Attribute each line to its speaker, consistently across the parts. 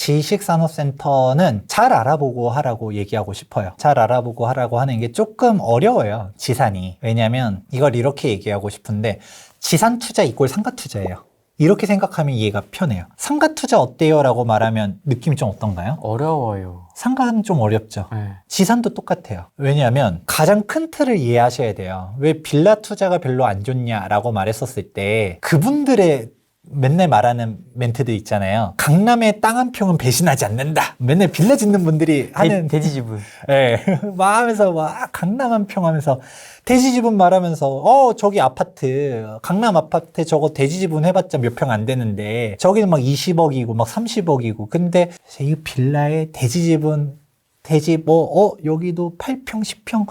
Speaker 1: 지식산업센터는 잘 알아보고 하라고 얘기하고 싶어요. 잘 알아보고 하라고 하는 게 조금 어려워요, 지산이. 왜냐면 이걸 이렇게 얘기하고 싶은데 지산 투자 이꼴 상가 투자예요. 이렇게 생각하면 이해가 편해요. 상가 투자 어때요? 라고 말하면 느낌이 좀 어떤가요?
Speaker 2: 어려워요.
Speaker 1: 상가는 좀 어렵죠.
Speaker 2: 네.
Speaker 1: 지산도 똑같아요. 왜냐하면 가장 큰 틀을 이해하셔야 돼요. 왜 빌라 투자가 별로 안 좋냐라고 말했었을 때 그분들의 맨날 말하는 멘트들 있잖아요. 강남의 땅 한 평은 배신하지 않는다. 맨날 빌라 짓는 분들이 하는
Speaker 2: 돼지 지분.
Speaker 1: 예. 막 하면서 막 강남 한 평 하면서 대지 지분 말하면서 저기 아파트 강남 아파트 저거 대지 지분 해봤자 몇 평 안 되는데 저기는 막 20억이고 막 30억이고 근데 이 빌라의 대지 지분 대지 여기도 8평 10평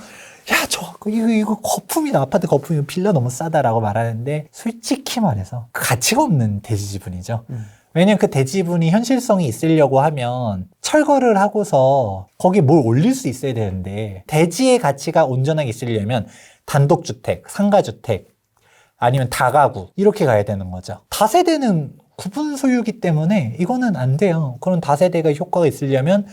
Speaker 1: 이거 거품이다. 아파트 거품이고 빌라 너무 싸다라고 말하는데 솔직히 말해서 가치가 없는 대지 지분이죠. 왜냐면 그 대지분이 현실성이 있으려고 하면 철거를 하고서 거기에 뭘 올릴 수 있어야 되는데 대지의 가치가 온전하게 있으려면 단독주택, 상가주택 아니면 다가구 이렇게 가야 되는 거죠. 다세대는 구분 소유이기 때문에 이거는 안 돼요. 그런 다세대가 효과가 있으려면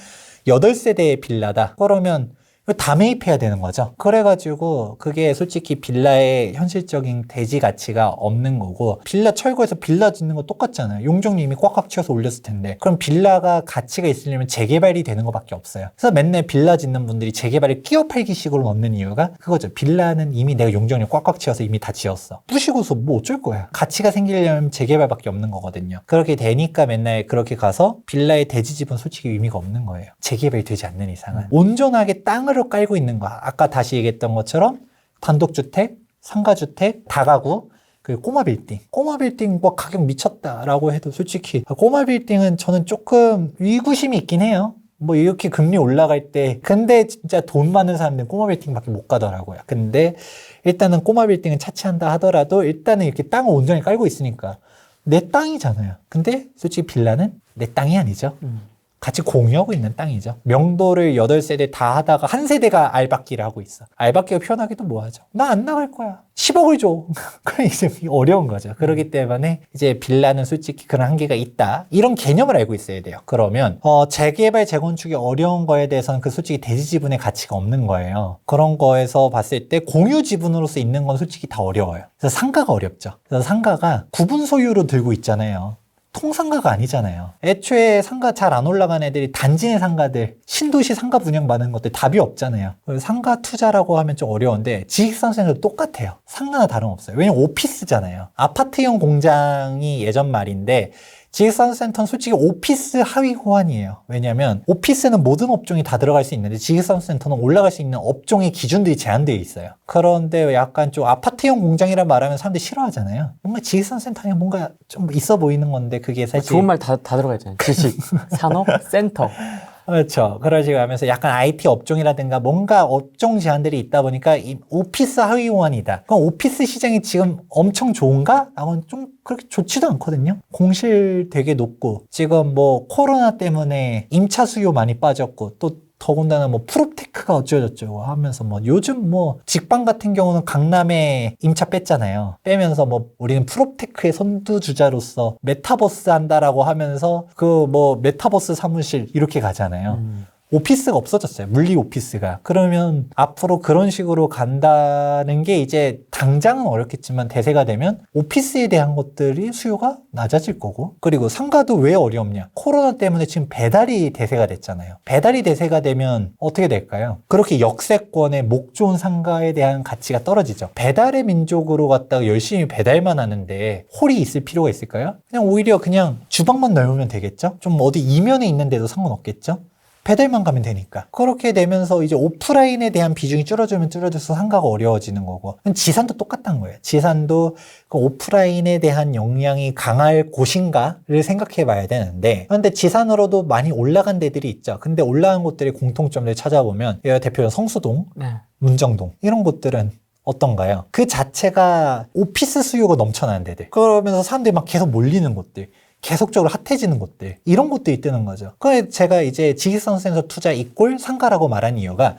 Speaker 1: 8세대의 빌라다. 그러면 다 매입해야 되는 거죠. 그래가지고 그게 솔직히 빌라의 현실적인 대지 가치가 없는 거고 빌라 철거해서 빌라 짓는 거 똑같잖아요. 용적률이 꽉꽉 채워서 올렸을 텐데 그럼 빌라가 가치가 있으려면 재개발이 되는 것밖에 없어요. 그래서 맨날 빌라 짓는 분들이 재개발을 끼워 팔기식으로 넣는 이유가 그거죠. 빌라는 이미 내가 용적률 꽉꽉 채워서 이미 다 지었어. 부시고서 뭐 어쩔 거야. 가치가 생기려면 재개발밖에 없는 거거든요. 그렇게 되니까 맨날 그렇게 가서 빌라의 대지 지분 솔직히 의미가 없는 거예요. 재개발이 되지 않는 이상은. 온전하게 땅을 깔고 있는 거. 아까 다시 얘기했던 것처럼 단독주택, 상가주택, 다가구, 그리고 꼬마 빌딩. 꼬마 빌딩 뭐 가격 미쳤다라고 해도 솔직히 꼬마 빌딩은 저는 조금 의구심이 있긴 해요. 뭐 이렇게 금리 올라갈 때 근데 진짜 돈 많은 사람들은 꼬마 빌딩밖에 못 가더라고요. 근데 일단은 꼬마 빌딩은 차치한다 하더라도 일단은 이렇게 땅을 온전히 깔고 있으니까 내 땅이잖아요. 근데 솔직히 빌라는 내 땅이 아니죠. 같이 공유하고 있는 땅이죠. 명도를 8세대 다 하다가 한 세대가 알박기를 하고 있어. 알박기가 편하기도 뭐하죠. 나 안 나갈 거야. 10억을 줘. 그럼 이제 어려운 거죠. 그렇기 때문에 이제 빌라는 솔직히 그런 한계가 있다. 이런 개념을 알고 있어야 돼요. 그러면 재개발, 재건축이 어려운 거에 대해서는 그 솔직히 대지 지분의 가치가 없는 거예요. 그런 거에서 봤을 때 공유 지분으로서 있는 건 솔직히 다 어려워요. 그래서 상가가 어렵죠. 그래서 상가가 구분 소유로 들고 있잖아요. 통상가가 아니잖아요. 애초에 상가 잘 안 올라간 애들이 단지 내 상가들, 신도시 상가 분양 받는 것들 답이 없잖아요. 상가 투자라고 하면 좀 어려운데 지식산업센터도 똑같아요. 상가나 다름없어요. 왜냐면 오피스잖아요. 아파트형 공장이 예전 말인데 지식산업센터는 솔직히 오피스 하위 호환이에요. 왜냐면 오피스는 모든 업종이 다 들어갈 수 있는데 지식산업센터는 올라갈 수 있는 업종의 기준들이 제한되어 있어요. 그런데 약간 좀 아파트형 공장이라 말하면 사람들이 싫어하잖아요. 뭔가 지식산업센터는 뭔가 좀 있어 보이는 건데 그게 사실
Speaker 2: 좋은 말 다 들어가 있잖아요. 지식, 산업, 센터.
Speaker 1: 그렇죠. 그러시고 하면서 약간 IT 업종이라든가 뭔가 업종 제한들이 있다 보니까 이 오피스 하위 호환이다. 그럼 오피스 시장이 지금 엄청 좋은가? 라고는 좀 그렇게 좋지도 않거든요. 공실 되게 높고 지금 뭐 코로나 때문에 임차 수요 많이 빠졌고 또 더군다나 뭐 프롭테크가 어쩌고저쩌고 하면서 뭐 요즘 뭐 직방 같은 경우는 강남에 임차 뺐잖아요. 빼면서 뭐 우리는 프롭테크의 선두주자로서 메타버스 한다라고 하면서 그 뭐 메타버스 사무실 이렇게 가잖아요. 오피스가 없어졌어요. 물리 오피스가. 그러면 앞으로 그런 식으로 간다는 게 이제 당장은 어렵겠지만 대세가 되면 오피스에 대한 것들이 수요가 낮아질 거고 그리고 상가도 왜 어렵냐. 코로나 때문에 지금 배달이 대세가 됐잖아요. 배달이 대세가 되면 어떻게 될까요? 그렇게 역세권의 목 좋은 상가에 대한 가치가 떨어지죠. 배달의 민족으로 갔다가 열심히 배달만 하는데 홀이 있을 필요가 있을까요? 그냥 오히려 그냥 주방만 넓으면 되겠죠? 좀 어디 이면에 있는데도 상관없겠죠? 배달만 가면 되니까. 그렇게 되면서 이제 오프라인에 대한 비중이 줄어들면 줄어들어서 상가가 어려워지는 거고. 지산도 똑같다는 거예요. 지산도 그 오프라인에 대한 영향이 강할 곳인가를 생각해 봐야 되는데, 그런데 지산으로도 많이 올라간 데들이 있죠. 근데 올라간 곳들의 공통점을 찾아보면, 대표적으로 성수동, 문정동, 이런 곳들은 어떤가요? 그 자체가 오피스 수요가 넘쳐나는 데들. 그러면서 사람들이 막 계속 몰리는 곳들. 계속적으로 핫해지는 곳들, 이런 곳들이 뜨는 거죠. 그래서 제가 이제 지식산업센터 투자 이꼴 상가라고 말한 이유가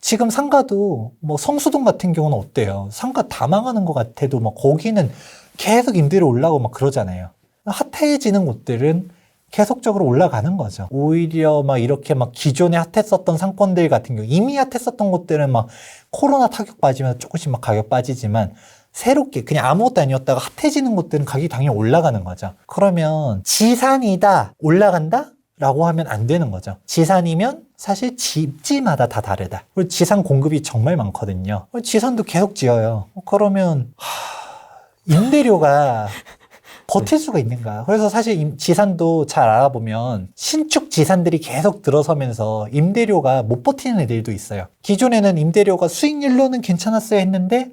Speaker 1: 지금 상가도 뭐 성수동 같은 경우는 어때요? 상가 다 망하는 것 같아도 막 거기는 계속 임대료 올라오고 막 그러잖아요. 핫해지는 곳들은 계속적으로 올라가는 거죠. 오히려 막 이렇게 막 기존에 핫했었던 상권들 같은 경우 이미 핫했었던 곳들은 막 코로나 타격 빠지면서 조금씩 막 가격 빠지지만 새롭게 그냥 아무것도 아니었다가 핫해지는 곳들은 가격이 당연히 올라가는 거죠. 그러면 지산이다 올라간다? 라고 하면 안 되는 거죠. 지산이면 사실 집지마다 다 다르다. 그리고 지산 공급이 정말 많거든요. 지산도 계속 지어요. 그러면 임대료가 버틸 수가 있는가? 그래서 사실 지산도 잘 알아보면 신축 지산들이 계속 들어서면서 임대료가 못 버티는 애들도 있어요. 기존에는 임대료가 수익률로는 괜찮았어야 했는데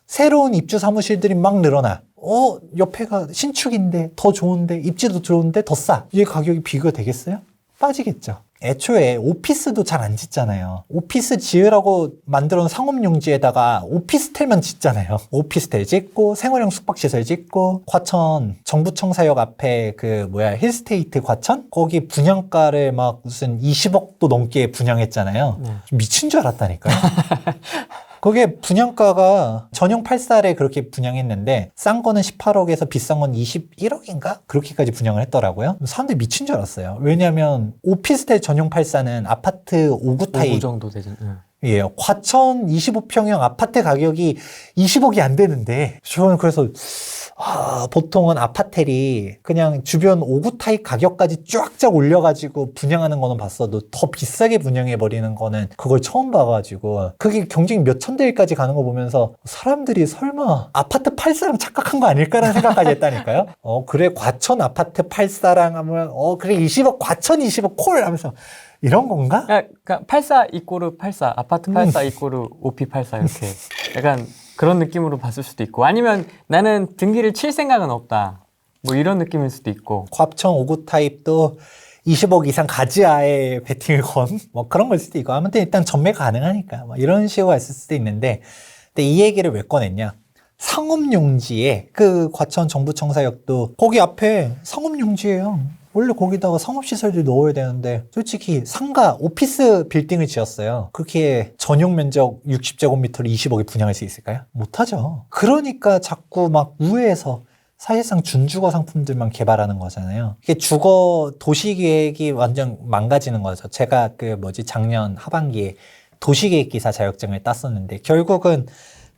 Speaker 1: 새로운 입주 사무실들이 막 늘어나. 옆에가 신축인데 더 좋은데 입지도 좋은데 더 싸. 이게 가격이 비교가 되겠어요? 빠지겠죠. 애초에 오피스도 잘 안 짓잖아요. 오피스 지으라고 만들어 놓은 상업용지에다가 오피스텔만 짓잖아요. 오피스텔 짓고 생활형 숙박시설 짓고 과천 정부청사역 앞에 힐스테이트 과천? 거기 분양가를 막 무슨 20억도 넘게 분양했잖아요.
Speaker 2: 네.
Speaker 1: 미친 줄 알았다니까요. 그게 분양가가 전용 8살에 그렇게 분양했는데 싼 거는 18억에서 비싼 건 21억인가? 그렇게까지 분양을 했더라고요. 사람들이 미친 줄 알았어요. 왜냐하면 오피스텔 전용 8사는 아파트 5구 타입
Speaker 2: 5구 정도 되잖아요.
Speaker 1: 예요. 과천 25평형 아파트 가격이 20억이 안 되는데 저는 그래서 보통은 아파텔이 그냥 주변 5구 타입 가격까지 쫙쫙 올려가지고 분양하는 거는 봤어도 더 비싸게 분양해버리는 거는 그걸 처음 봐가지고 그게 경쟁이 몇 천대일까지 가는 거 보면서 사람들이 설마 아파트 8사랑 착각한 거 아닐까라는 생각까지 했다니까요. 그래 과천 아파트 8사랑 하면 그래 20억 과천 20억 콜 하면서 이런 건가?
Speaker 2: 그러니까 84 이꼬르 84 아파트 84 이꼬르 오피 84 이렇게 약간 그런 느낌으로 봤을 수도 있고 아니면 나는 등기를 칠 생각은 없다 뭐 이런 느낌일 수도 있고
Speaker 1: 과천 5구 타입도 20억 이상 가지아에 베팅을 건 뭐 그런 걸 수도 있고 아무튼 일단 전매 가능하니까 뭐 이런 식으로 했을 수도 있는데 근데 이 얘기를 왜 꺼냈냐 상업용지에 그 과천 정부청사역도 거기 앞에 상업용지예요. 원래 거기다가 상업시설들 넣어야 되는데 솔직히 상가 오피스 빌딩을 지었어요. 그렇게 전용 면적 60제곱미터를 20억에 분양할 수 있을까요? 못하죠. 그러니까 자꾸 막 우회해서 사실상 준주거 상품들만 개발하는 거잖아요. 이게 주거 도시계획이 완전 망가지는 거죠. 제가 작년 하반기에 도시계획 기사 자격증을 땄었는데 결국은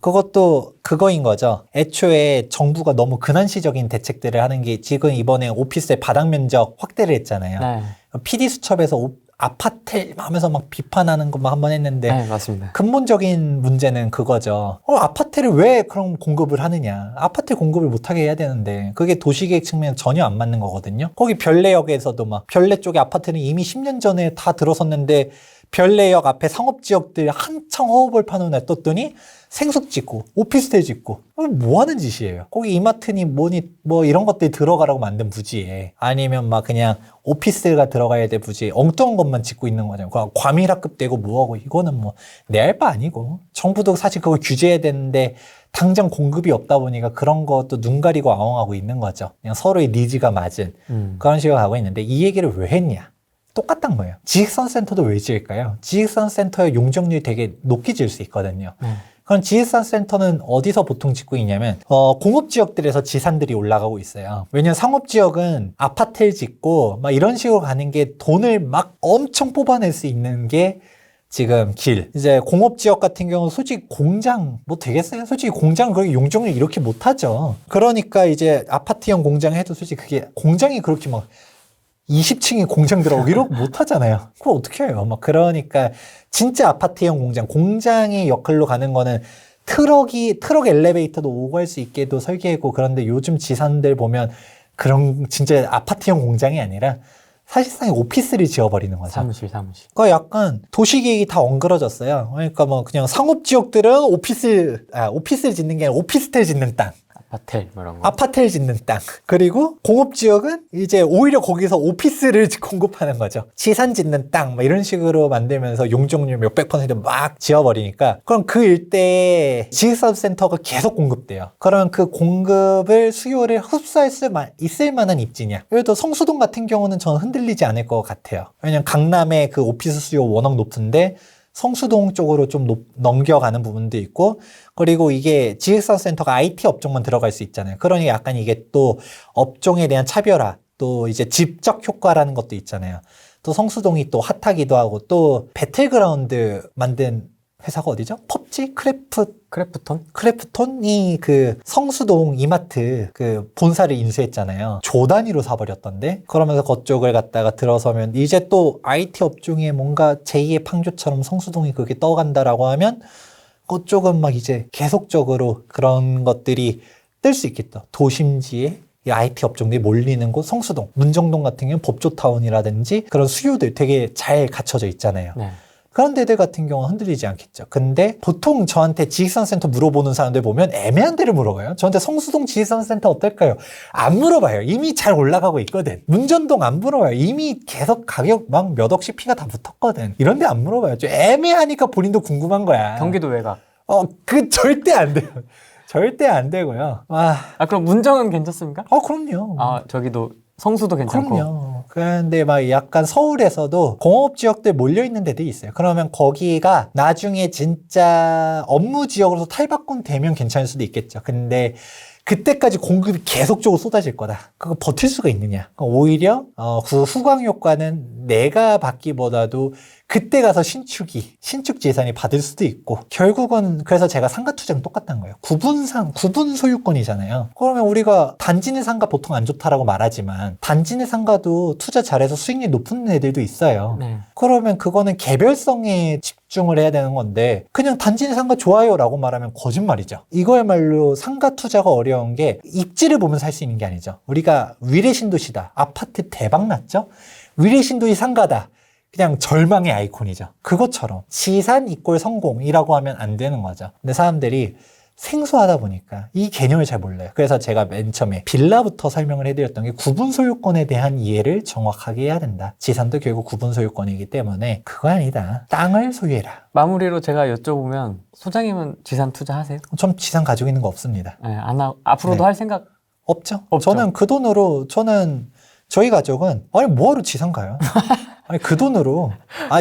Speaker 1: 그것도 그거인 거죠. 애초에 정부가 너무 근한시적인 대책들을 하는 게 지금 이번에 오피스의 바닥 면적 확대를 했잖아요.
Speaker 2: 네.
Speaker 1: PD수첩에서 아파텔 하면서 막 비판하는 것만 한번 했는데
Speaker 2: 네, 맞습니다.
Speaker 1: 근본적인 문제는 그거죠. 아파트를 왜 그럼 공급을 하느냐. 아파트 공급을 못하게 해야 되는데 그게 도시계획 측면 전혀 안 맞는 거거든요. 거기 별내역에서도 막 별내 쪽에 아파트는 이미 10년 전에 다 들어섰는데 별내역 앞에 상업지역들 한창 허허벌 파는 날 떴더니 생숙 짓고 오피스텔 짓고 뭐 하는 짓이에요. 거기 이마트니 뭐니 뭐 이런 것들 들어가라고 만든 부지에 아니면 막 그냥 오피스텔가 들어가야 될 부지에 엉뚱한 것만 짓고 있는 거잖아요. 과밀학급 되고 뭐하고 이거는 뭐 내 알 바 아니고 정부도 사실 그걸 규제해야 되는데 당장 공급이 없다 보니까 그런 것도 눈 가리고 아웅하고 있는 거죠. 그냥 서로의 니즈가 맞은 그런 식으로 가고 있는데 이 얘기를 왜 했냐. 똑같단 거예요. 지식선센터도 왜 지을까요? 지식선센터의 용적률이 되게 높게 지을 수 있거든요. 그럼 지식선센터는 어디서 보통 짓고 있냐면 공업지역들에서 지산들이 올라가고 있어요. 왜냐면 상업지역은 아파트를 짓고 막 이런 식으로 가는 게 돈을 막 엄청 뽑아낼 수 있는 게 지금 이제 공업지역 같은 경우 솔직히 공장 뭐 되겠어요? 솔직히 공장 그렇게 용적률 이렇게 못하죠. 그러니까 이제 아파트형 공장 해도 솔직히 그게 공장이 그렇게 막 20층에 공장 들어오고 이러고 못하잖아요. 그걸 어떻게 해요? 막 그러니까 진짜 아파트형 공장의 역할로 가는 거는 트럭 엘리베이터도 오고 갈 수 있게도 설계했고 그런데 요즘 지산들 보면 그런 진짜 아파트형 공장이 아니라 사실상 오피스를 지어버리는 거죠.
Speaker 2: 사무실.
Speaker 1: 그러니까 약간 도시계획이 다 엉그러졌어요. 그러니까 뭐 그냥 상업지역들은 오피스를 짓는 게 아니라 오피스텔 짓는 땅.
Speaker 2: 아파텔 뭐 이런 거.
Speaker 1: 아파트를 짓는 땅. 그리고 공업지역은 이제 오히려 거기서 오피스를 공급하는 거죠. 지산 짓는 땅, 막 이런 식으로 만들면서 용적률 몇백 퍼센트 막 지어버리니까 그럼 그 일대에 지식사업센터가 계속 공급돼요. 그러면 그 공급을 수요를 흡수할 수 있을 만한 입지냐. 예를 들어 성수동 같은 경우는 저는 흔들리지 않을 것 같아요. 왜냐면 강남의 그 오피스 수요 워낙 높은데 성수동 쪽으로 좀 넘겨가는 부분도 있고 그리고 이게 지식사업센터가 IT 업종만 들어갈 수 있잖아요. 그러니 약간 이게 또 업종에 대한 차별화 또 이제 집적 효과라는 것도 있잖아요. 또 성수동이 또 핫하기도 하고 또 배틀그라운드 만든 회사가 어디죠? 펍지? 크래프톤이 그 성수동 이마트 그 본사를 인수했잖아요. 조 단위로 사버렸던데. 그러면서 그쪽을 갖다가 들어서면 이제 또 IT 업종에 뭔가 제2의 팡조처럼 성수동이 그렇게 떠간다라고 하면 그쪽은 막 이제 계속적으로 그런 것들이 뜰 수 있겠다. 도심지에 이 IT 업종들이 몰리는 곳 성수동, 문정동 같은 경우는 법조타운이라든지 그런 수요들 되게 잘 갖춰져 있잖아요.
Speaker 2: 네.
Speaker 1: 그런 데들 같은 경우는 흔들리지 않겠죠. 근데 보통 저한테 지식산센터 물어보는 사람들 보면 애매한 데를 물어봐요. 저한테 성수동 지식산센터 어떨까요? 안 물어봐요. 이미 잘 올라가고 있거든. 문전동 안 물어봐요. 이미 계속 가격 막 몇 억씩 피가 다 붙었거든. 이런 데 안 물어봐요. 좀 애매하니까 본인도 궁금한 거야.
Speaker 2: 경기도 외곽.
Speaker 1: 그 절대 안 돼요. 절대 안 되고요.
Speaker 2: 그럼 문정은 괜찮습니까?
Speaker 1: 그럼요.
Speaker 2: 저기도 성수도 괜찮고.
Speaker 1: 그럼요. 그런데 막 약간 서울에서도 공업 지역들 몰려 있는 데들이 있어요. 그러면 거기가 나중에 진짜 업무 지역으로서 탈바꿈되면 괜찮을 수도 있겠죠. 근데 그때까지 공급이 계속적으로 쏟아질 거다. 그거 버틸 수가 있느냐. 오히려 그 후광 효과는 내가 받기보다도 그때 가서 신축 재산이 받을 수도 있고 결국은 그래서 제가 상가 투자는 똑같다는 거예요. 구분 소유권이잖아요. 그러면 우리가 단지 내 상가 보통 안 좋다라고 말하지만 단지 내 상가도 투자 잘해서 수익률이 높은 애들도 있어요.
Speaker 2: 네.
Speaker 1: 그러면 그거는 개별성에 집중을 해야 되는 건데 그냥 단지 내 상가 좋아요라고 말하면 거짓말이죠. 이거야말로 상가 투자가 어려운 게 입지를 보면 살 수 있는 게 아니죠. 우리가 위례신도시다. 아파트 대박 났죠? 위례신도시 상가다. 그냥 절망의 아이콘이죠. 그것처럼 지산 이꼴 성공이라고 하면 안 되는 거죠. 근데 사람들이 생소하다 보니까 이 개념을 잘 몰라요. 그래서 제가 맨 처음에 빌라부터 설명을 해드렸던 게 구분 소유권에 대한 이해를 정확하게 해야 된다. 지산도 결국 구분 소유권이기 때문에 그거 아니다. 땅을 소유해라.
Speaker 2: 마무리로 제가 여쭤보면 소장님은 지산 투자하세요?
Speaker 1: 전 지산 가지고 있는 거 없습니다.
Speaker 2: 네, 앞으로도
Speaker 1: 네.
Speaker 2: 할 생각
Speaker 1: 없죠.
Speaker 2: 없죠.
Speaker 1: 저는 그 돈으로 저희 가족은 뭐하러 지산 가요? 그 돈으로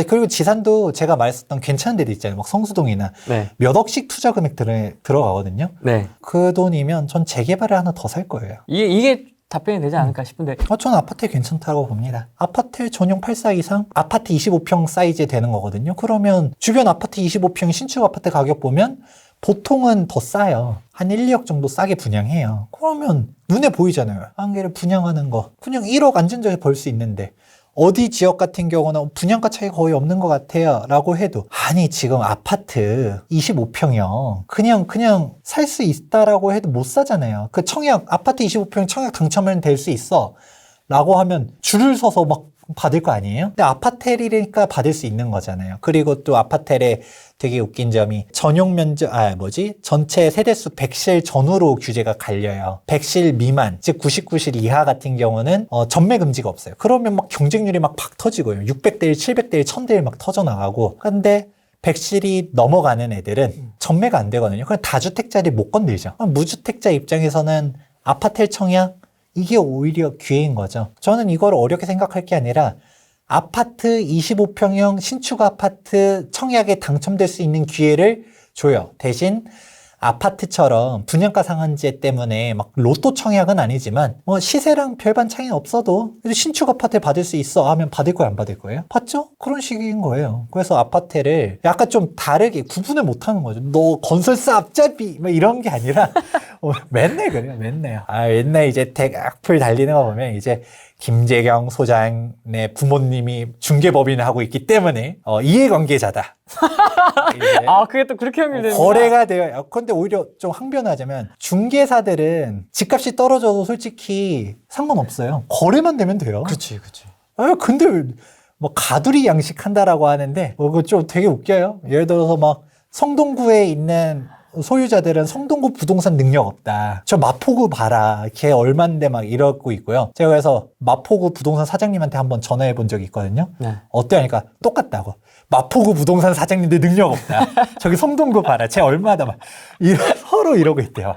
Speaker 1: 그리고 지산도 제가 말했었던 괜찮은 데도 있잖아요. 막 성수동이나
Speaker 2: 네.
Speaker 1: 몇 억씩 투자 금액 들어가거든요.
Speaker 2: 네.
Speaker 1: 그 돈이면 전 재개발을 하나 더 살 거예요.
Speaker 2: 이게 답변이 되지 않을까 싶은데.
Speaker 1: 저는 아파트 괜찮다고 봅니다. 아파트 전용 84 이상 아파트 25평 사이즈 되는 거거든요. 그러면 주변 아파트 25평 신축 아파트 가격 보면 보통은 더 싸요. 한 1, 2억 정도 싸게 분양해요. 그러면 눈에 보이잖아요. 한 개를 분양하는 거. 그냥 1억 안전자에 벌 수 있는데 어디 지역 같은 경우는 분양가 차이가 거의 없는 것 같아요 라고 해도 지금 아파트 25평형 그냥 살 수 있다라고 해도 못 사잖아요. 그 아파트 25평 청약 당첨은 될 수 있어 라고 하면 줄을 서서 막 받을 거 아니에요? 근데 아파텔이니까 받을 수 있는 거잖아요. 그리고 또 아파텔에 되게 웃긴 점이 전용 면적, 전체 세대수 100실 전후로 규제가 갈려요. 100실 미만, 즉 99실 이하 같은 경우는 전매 금지가 없어요. 그러면 막 경쟁률이 막 팍 터지고요. 600대 1, 700대 1, 1000대 1 막 터져나가고. 근데 100실이 넘어가는 애들은 전매가 안 되거든요. 그럼 다주택자들이 못 건들죠. 무주택자 입장에서는 아파텔 청약 이게 오히려 기회인 거죠. 저는 이걸 어렵게 생각할 게 아니라 아파트 25평형 신축 아파트 청약에 당첨될 수 있는 기회를 줘요. 대신 아파트처럼 분양가 상한제 때문에 막 로또 청약은 아니지만 시세랑 별반 차이는 없어도 신축 아파트 받을 수 있어 하면 받을 거예요, 안 받을 거예요? 받죠? 그런 식인 거예요. 그래서 아파트를 약간 좀 다르게 구분을 못 하는 거죠. 너 건설사 앞잡이 뭐 이런 게 아니라 맨날 그래요, 맨날. 옛날 이제 악플 달리는 거 보면 이제 김재경 소장의 부모님이 중개법인을 하고 있기 때문에 이해관계자다.
Speaker 2: 그게 또 그렇게 연결되는
Speaker 1: 거래가 돼요. 그런데 오히려 좀 항변하자면 중개사들은 집값이 떨어져도 솔직히 상관없어요. 거래만 되면 돼요.
Speaker 2: 그치.
Speaker 1: 근데 뭐 가두리 양식한다라고 하는데 그거 좀 되게 웃겨요. 예를 들어서 막 성동구에 있는 소유자들은 성동구 부동산 능력 없다. 저 마포구 봐라. 걔 얼만데 막 이러고 있고요. 제가 그래서 마포구 부동산 사장님한테 한번 전화해 본 적이 있거든요.
Speaker 2: 네.
Speaker 1: 어때요? 하니까 똑같다고. 마포구 부동산 사장님들 능력 없다. 저기 성동구 봐라. 쟤 얼마다 막 서로 이러고 있대요.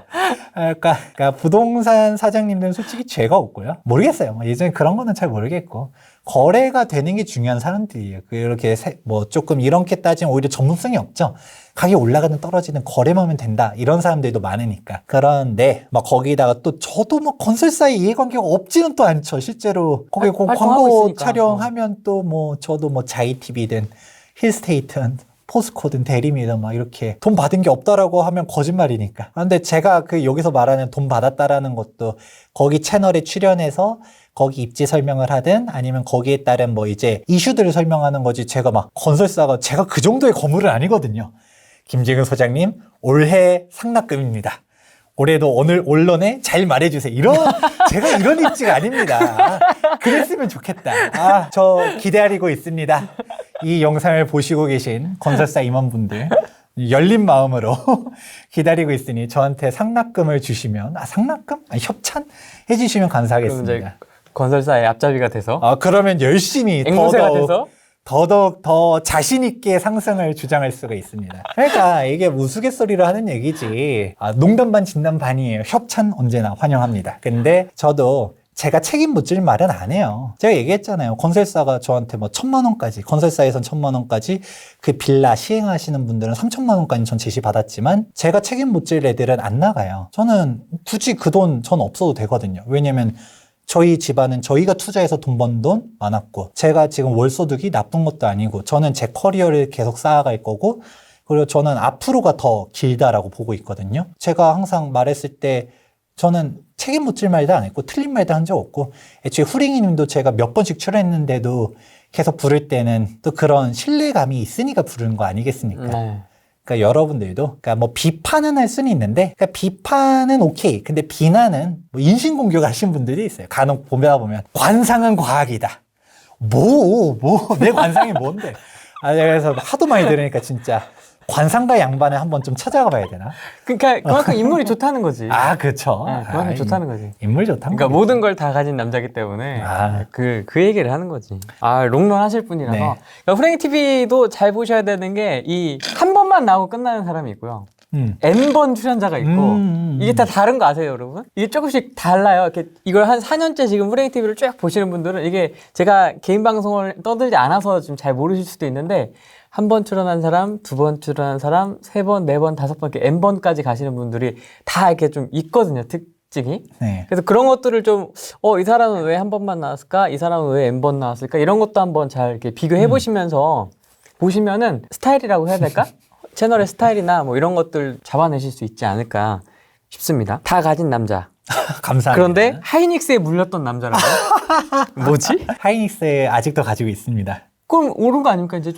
Speaker 1: 그러니까 부동산 사장님들은 솔직히 죄가 없고요. 모르겠어요. 예전에 그런 거는 잘 모르겠고. 거래가 되는 게 중요한 사람들이에요. 그렇게 뭐 조금 이렇게 따지면 오히려 전문성이 없죠. 가격이 올라가든 떨어지든 거래만 하면 된다. 이런 사람들도 많으니까. 그런데 막 거기다가 또 저도 뭐 건설사의 이해관계가 없지는 또 않죠. 실제로 거기
Speaker 2: 활동하고
Speaker 1: 광고
Speaker 2: 있으니까.
Speaker 1: 촬영하면 또 뭐 저도 뭐 자이TV든 힐스테이트든 포스코든 대림이든 막 이렇게 돈 받은 게 없다라고 하면 거짓말이니까. 근데 제가 그 여기서 말하는 돈 받았다라는 것도 거기 채널에 출연해서 거기 입지 설명을 하든 아니면 거기에 따른 뭐 이제 이슈들을 설명하는 거지 제가 막 건설사가 제가 그 정도의 건물은 아니거든요. 김재근 소장님 올해 상납금입니다. 올해도 오늘 언론에 잘 말해주세요. 제가 이런 입지가 아닙니다. 그랬으면 좋겠다. 저 기다리고 있습니다. 이 영상을 보시고 계신 건설사 임원분들 열린 마음으로 기다리고 있으니 저한테 상납금을 주시면 상납금? 아니 협찬? 해주시면
Speaker 2: 그럼 이제
Speaker 1: 감사하겠습니다.
Speaker 2: 건설사의 앞잡이가 돼서
Speaker 1: 그러면 열심히
Speaker 2: 앵무새가 돼서
Speaker 1: 더더욱 더 자신 있게 상승을 주장할 수가 있습니다. 그러니까 이게 우스갯소리로 하는 얘기지. 농담 반 진담 반이에요. 협찬 언제나 환영합니다. 근데 저도 제가 책임 묻을 말은 안 해요. 제가 얘기했잖아요. 건설사가 저한테 뭐 1,000만 원까지, 건설사에선 1,000만 원까지 그 빌라 시행하시는 분들은 3,000만 원까지 전 제시 받았지만 제가 책임 묻을 애들은 안 나가요. 저는 굳이 그 돈 전 없어도 되거든요. 왜냐면 저희 집안은 저희가 투자해서 돈 번 돈 많았고 제가 지금 월소득이 나쁜 것도 아니고 저는 제 커리어를 계속 쌓아갈 거고 그리고 저는 앞으로가 더 길다라고 보고 있거든요. 제가 항상 말했을 때 저는 책임 묻질 말도 안 했고 틀린 말도 한 적 없고 애초에 후링이 님도 제가 몇 번씩 출연했는데도 계속 부를 때는 또 그런 신뢰감이 있으니까 부르는 거 아니겠습니까?
Speaker 2: 네.
Speaker 1: 그러니까 여러분들도 그러니까 뭐 비판은 할 수는 있는데 그러니까 비판은 오케이. 근데 비난은 뭐 인신공격 하신 분들이 있어요. 간혹 보면 관상은 과학이다. 내 관상이 뭔데? 그래서 하도 많이 들으니까 진짜 관상가 양반에 한번 좀 찾아가 봐야 되나?
Speaker 2: 그러니까 그만큼 인물이 좋다는 거지.
Speaker 1: 그렇죠.
Speaker 2: 네, 그만큼 좋다는 거지.
Speaker 1: 인물 좋다는
Speaker 2: 그러니까
Speaker 1: 거겠죠.
Speaker 2: 모든 걸 다 가진 남자기 때문에 그 얘기를 하는 거지. 롱런 하실 분이라서.
Speaker 1: 네.
Speaker 2: 그러니까 후랭이 TV도 잘 보셔야 되는 게 이 한 번만 나오고 끝나는 사람이 있고요. N번 출연자가 있고 이게 다 다른 거 아세요, 여러분? 이게 조금씩 달라요. 이렇게 이걸 한 4년째 지금 후랭이 TV를 쭉 보시는 분들은 이게 제가 개인 방송을 떠들지 않아서 지금 잘 모르실 수도 있는데 한 번 출연한 사람, 2번 출연한 사람, 3번, 4번, 5번 이렇게 N번까지 가시는 분들이 다 이렇게 좀 있거든요, 특징이.
Speaker 1: 네.
Speaker 2: 그래서 그런 것들을 좀, 이 사람은 왜 한 번만 나왔을까? 이 사람은 왜 N번 나왔을까? 이런 것도 한번 잘 이렇게 비교해 보시면서 보시면은 스타일이라고 해야 될까? 채널의 스타일이나 뭐 이런 것들 잡아내실 수 있지 않을까 싶습니다. 다 가진 남자.
Speaker 1: 감사합니다.
Speaker 2: 그런데 하이닉스에 물렸던 남자라고? 뭐지?
Speaker 1: 하이닉스에 아직도 가지고 있습니다.
Speaker 2: 그럼 오른 거 아닙니까, 이제?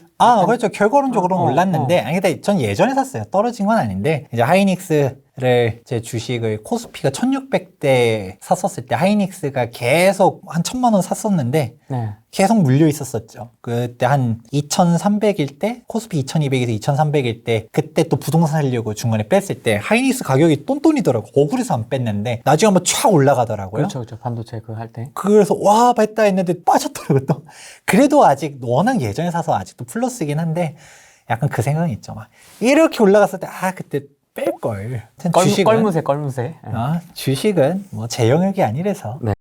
Speaker 1: 그렇죠. 결과론적으로는 올랐는데, 근데 전 예전에 샀어요. 떨어진 건 아닌데, 이제 하이닉스를 제 주식을 코스피가 1600대 샀었을 때 하이닉스가 계속 한 1000만 원 샀었는데,
Speaker 2: 네.
Speaker 1: 계속 물려 있었었죠. 그때 한 2300일 때, 코스피 2200에서 2300일 때, 그때 또 부동산 사려고 중간에 뺐을 때, 하이닉스 가격이 똔똔이더라고. 억울해서 안 뺐는데, 나중에 한번 촥 올라가더라고요.
Speaker 2: 그렇죠. 반도체 그거 할 때.
Speaker 1: 그래서 와 뺐다 했는데 빠졌더라고요 또. 그래도 아직 워낙 예전에 사서 아직도 플러스긴 한데 약간 그 생각이 있죠. 막 이렇게 올라갔을 때 그때 뺄걸. 주식은
Speaker 2: 껄무새.
Speaker 1: 주식은 뭐 제 영역이 아니라서.
Speaker 2: 네.